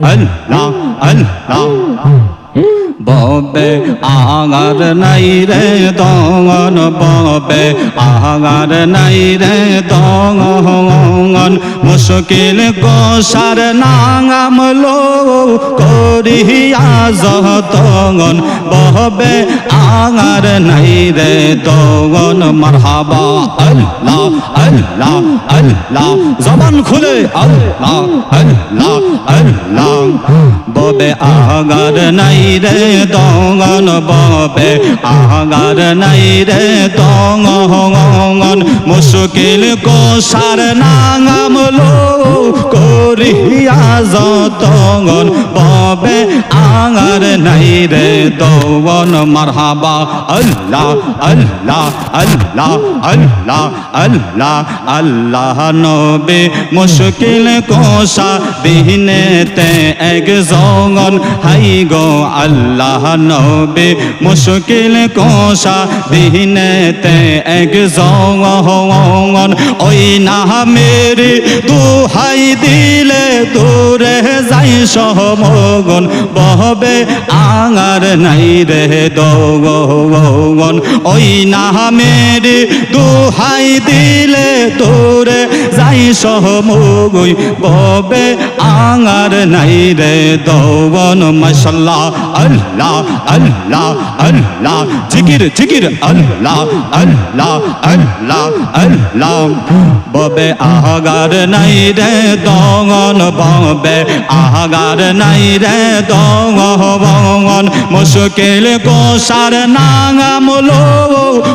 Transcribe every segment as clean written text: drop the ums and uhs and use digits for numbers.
Allah, Allah. Bobbe agar nai re dongon, bobbe agar nai re dongon. Mushkil ko sar nangam lo koriya zatongon. Bobbe agar nai re dongon. Marhaba Allah, Allah, Allah. Zaman khule Allah, Allah, Allah. Bobbe agar nai re dongon, bobbe agar nai re dongon. Mushkil ko sar nangam lo koriya zatongon. Bobbe agar nai re dongon. Marhaba Allah, Allah, Allah, Allah, Allah, Allah. Nobe mushkil ko sar dinete ek zongon. Hai go Allah nobe mushkil ko sar dinete ek zongon. Oi na mere duhai dile dure jai somogon. Bobbe agar nai re dongon. Oi na mere duhai dile dure jai somogon. Bobbe agar nai re dongon. Mashallah Allah, Allah, Allah. Zikir, zikir Allah, Allah, Allah, Allah. Bobbe agar nai re dongon, bobbe agar nai re dongon. Mushkil ko sar nangam lo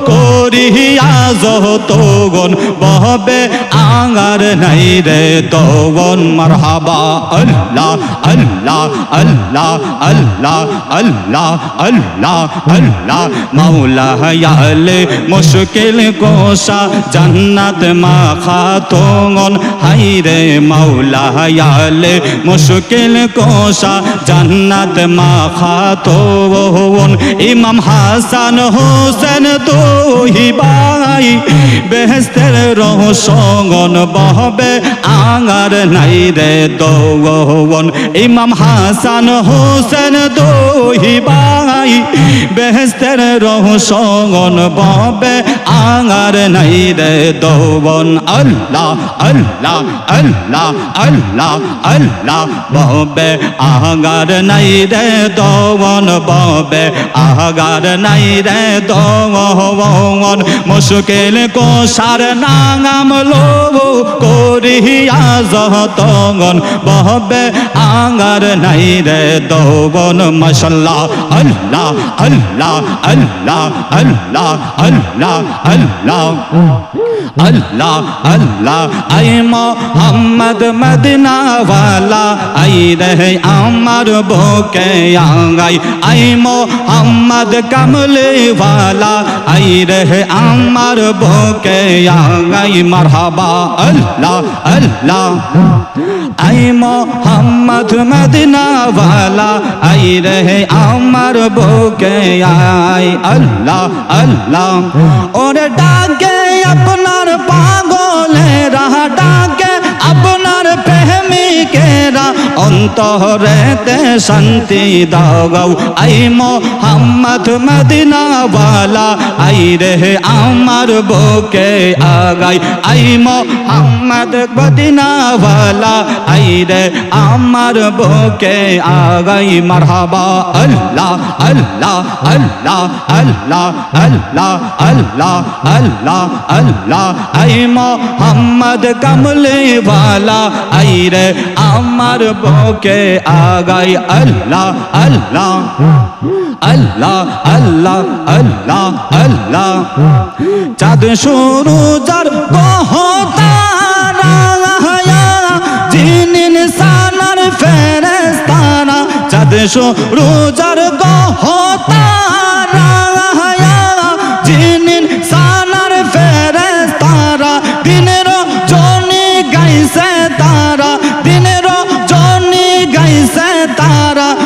koriya zatongon. Bobbe agar nai re dongon. Marhaba Allah, Allah, Allah, Allah, Allah, Allah, Allah. Maula yale mushkil ko sar jannat ma khatongon. Hai re maula yale mushkil ko sar jannat ma khaton. Imam Hasan Hussein দুই ভাই বেহেশতের রহস্যগণ। বহবে agar নাই রে দৌগন। ইমাম হাসান হোসেন দুই ভাই বেহেশতের রহস্যগণ। বহবে agar নাই রে দৌগন। আল্লাহ, আল্লাহ, আল্লাহ, আল্লাহ, আল্লাহ। বহবে agar নাই রে দৌগন। বহবে আগার নাই রে দৌগন। মুশকিল কো সার নাঙাম লো করিয়া যতগন। বহবে আগার নাই রে দৌগন। মাশাআল্লাহ আল্লাহ, আল্লাহ, আল্লাহ, আল্লাহ, আল্লাহ, আল্লাহ, আল্লাহ, আল্লাহ। আই মোহাম্মদ মদিনা ওয়ালা আই রে আমার বুকে আগাই। আই মোহাম্মদ কামলে ওয়ালা আই রে আমার বুকে আগাই। মারহাবা আল্লাহ, আল্লাহ। আই মোহাম্মদ মদিনা ওয়ালা আই রে আমার বুকে আই। আল্লাহ, আল্লাহ। ওরে ডাকে আপনার পাগলেরা, ডাকে আপনার প্রেমিকেরা, অন্তরেতে শান্তি দাও গো। আই মোহাম্মদ মদিনা ওয়ালা আই রে আমার বুকে আগাই। আই মোহাম্মদ মদিনা ওয়ালা আই রে আমার বুকে আগাই। মারহাবা আল্লাহ, আল্লাহ, আল্লাহ, আল্লাহ, আল্লাহ, আল্লাহ, আল্লাহ, আল্লাহ। আই মোহাম্মদ কামলে ওয়ালা আই রে আমার বুকে আগাই। আল্লাহ, আল্লাহ, আল্লাহ, আল্লাহ, আল্লাহ, আল্লাহ। চাঁদ সূরজের গহতারা জিন ইনসানের ফেরেশতারা। চাঁদ সূরজের গহতারা জিন ইনসানের ফেরেশতারা। দিনের জনি গাইছে তারা, দিনের জনি গাইছে তারা।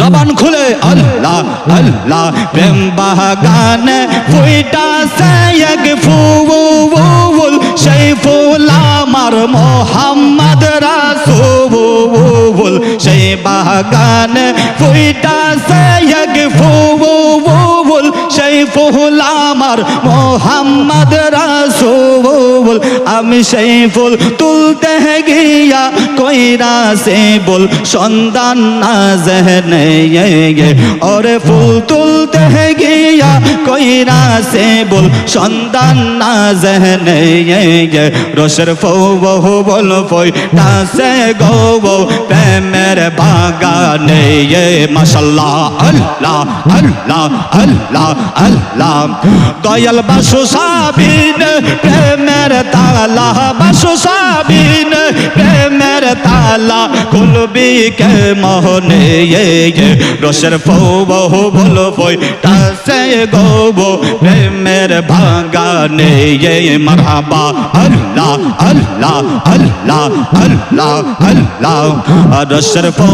জবান খুলে আল্লাহ আল্লাহ প্রেম বাগানে ফুইটাছে এক ফুল সেই ফুল আমার মোহাম্মদ রাসূল সেই বাগানে ফুইটাছে এক ফুল সেই ফুল আমার মোহাম্মদ রাসূল আমি সেই ফুল তুলতে গিয়া কইরা সে বল সন্ধান না জহনে और फूल तुलते गया कोई ना से बोल सन्तान ना जहने रोशर फो वो बोल फोई से गो वो प्रेमेर बागाने ये माशाल्लाह अल्लाह अल्लाह अल्लाह अल्लाह दयाल बासु साबिन प्रेमेर ताला बासु साबिन प्रेमेर ताला कुलबी के मोहने ये रोशर फो बहु बोलो फोई तासे गोबो प्रेमेर बागाने ये मरहबा अल्लाह अल्लाह अल्लाह अल्लाह अल्लाह रोशर फो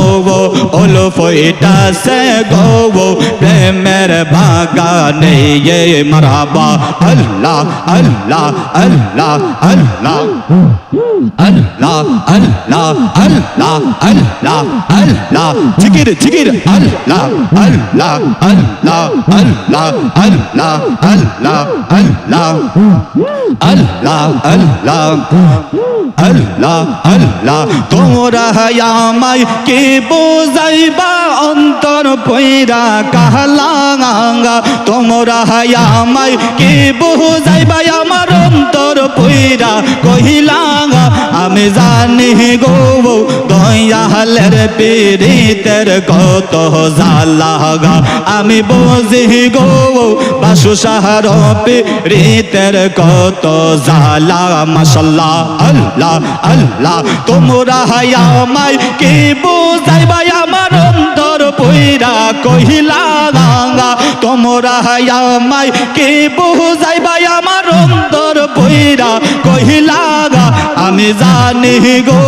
बोलो फोई तासे गोबो प्रेमेर बागाने ये मरहबा अल्लाह अल्लाह अल्लाह अल्लाह अल्लाह अल्लाह अल्लाह अल्लाह अल्लाह जिकिर जिकिर अल्लाह अल्लाह अल्लाह अल्लाह अल्लाह अल्लाह अल्लाह अल्लाह अल्लाह अल्लाह अल्लाह तोरा हयामाय के बोजाइबा अंतर पैरा कहलांगा तोरा हयामाय के बोजाइबा আমার অন্তর পইরা কহিলাঙ্গা আমি জানি গো দয়ালের পীড়িতের কত জালাগা আমি বুঝি গো বাসু সাহার পীড়িতের কত জালা মাশাআল্লাহ আল্লাহ আল্লাহ তোমরা হায়ামাই কি বুঝাইবা আমার অন্তর পইরা কহিলাঙ্গা তোমরা হায়ামাই কি বুঝাইবা আমার অন্তর পইরা কহিলাগা আমি জানি গো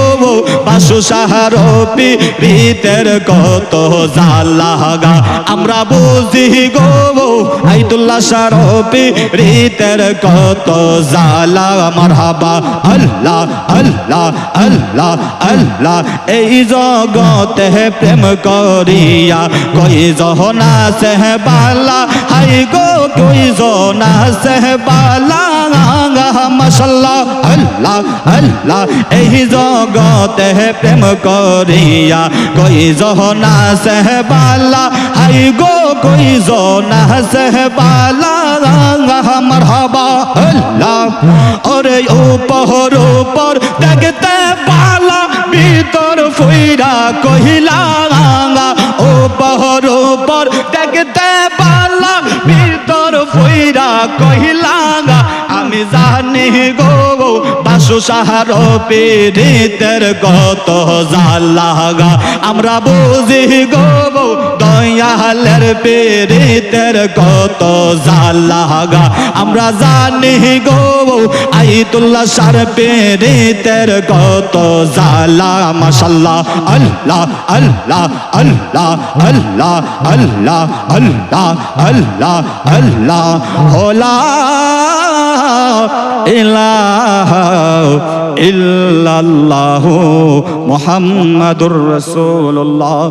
বাসু সাহার পীড়িতের কত জালাগা আমরা বুঝি গো আইতুল্লাহ সার পীড়িতের কত জালা মারহাবা আল্লাহ আল্লাহ আল্লাহ আল্লাহ এই জগতে প্রেম করিয়া কই জহনা সে বালা হাই গো কই জনা সে বালা মাশাআল্লাহ আল্লাহ আল্লাহ এই জগতে প্রেম করিয়া কই জহনা সে বালা হাই গো কই জনা সে বালা মারহাবা আল্লাহ ওরে উপর উপর দেখতে পালা ভিতর ফুইরা কহিলা উপর উপর দেখতে পালা ভিতর ফুইরা কহিলা আমি জানি গো বাসু সাহার পীড়িতের কত জালাগা আমরা বুঝি গো দয়ালের পীড়িতের কত জালাগা আমরা জানি গো আইতুল্লাহ সার পীড়িতের কত জালা মাশাআল্লাহ আল্লাহ আল্লাহ আল্লাহ আল্লাহ আল্লাহ আল্লাহ আল্লাহ আল্লাহ হোলা ইলাহা ইল্লাল্লাহু মুহাম্মাদুর রাসূলুল্লাহ।